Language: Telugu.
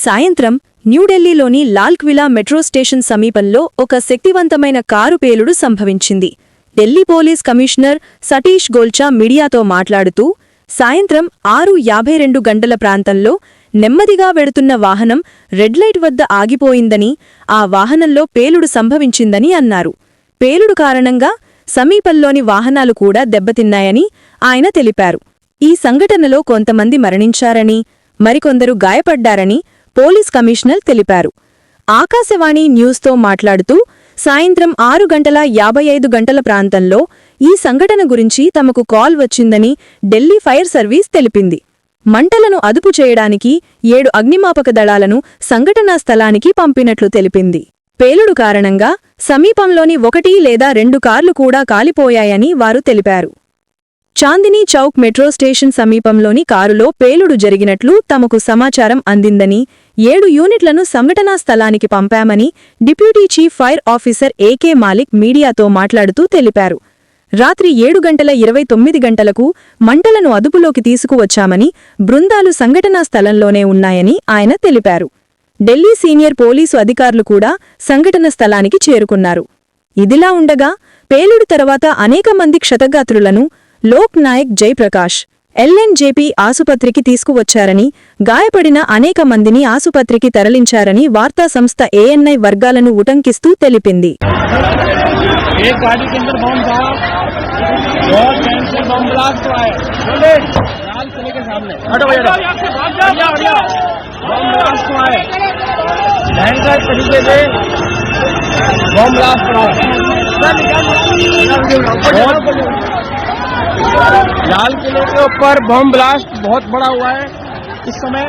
సాయంత్రం న్యూఢిల్లీలోని లాల్క్విలా మెట్రో స్టేషన్ సమీపంలో ఒక శక్తివంతమైన కారు పేలుడు సంభవించింది. ఢిల్లీ పోలీస్ కమిషనర్ సతీష్ గోల్చా మీడియాతో మాట్లాడుతూ, సాయంత్రం 6:52 గంటల ప్రాంతంలో నెమ్మదిగా వెడుతున్న వాహనం రెడ్ లైట్ వద్ద ఆగిపోయిందని, ఆ వాహనంలో పేలుడు సంభవించిందని అన్నారు. పేలుడు కారణంగా సమీపంలోని వాహనాలు కూడా దెబ్బతిన్నాయని ఆయన తెలిపారు. ఈ సంఘటనలో కొంతమంది మరణించారని, మరికొందరు గాయపడ్డారని పోలీస్ కమిషనర్ తెలిపారు. ఆకాశవాణి న్యూస్తో మాట్లాడుతూ, సాయంత్రం 6:55 ప్రాంతంలో ఈ సంఘటన గురించి తమకు కాల్ వచ్చిందని ఢిల్లీ ఫైర్ సర్వీస్ తెలిపింది. మంటలను అదుపు చేయడానికి 7 అగ్నిమాపక దళాలను సంఘటనా స్థలానికి పంపినట్లు తెలిపింది. పేలుడు కారణంగా సమీపంలోని 1 లేదా 2 కార్లు కూడా కాలిపోయాయని వారు తెలిపారు. చాందినీ చౌక్ మెట్రో స్టేషన్ సమీపంలోని కారులో పేలుడు జరిగినట్లు తమకు సమాచారం అందిందని, 7 యూనిట్లను సంఘటనా స్థలానికి పంపామని deputy chief fire officer AK Malik మీడియాతో మాట్లాడుతూ తెలిపారు. రాత్రి 7:29 మంటలను అదుపులోకి తీసుకువచ్చామని, బృందాలు సంఘటనా స్థలంలోనే ఉన్నాయని ఆయన తెలిపారు. ఢిల్లీ సీనియర్ పోలీసు అధికారులు కూడా సంఘటన స్థలానికి చేరుకున్నారు. ఇదిలా ఉండగా, పేలుడు తర్వాత అనేక మంది క్షతగాత్రులను లోక్ నాయక్ జయప్రకాష్ ఎల్ఎన్జేపీ ఆసుపత్రికి తీసుకువచ్చారని, గాయపడిన అనేక మందిని ఆసుపత్రికి తరలించారని వార్తా సంస్థ ఏఎన్ఐ వర్గాలను ఉటంకిస్తూ తెలిపింది. लाल किले के ऊपर बम ब्लास्ट बहुत बड़ा हुआ है इस समय।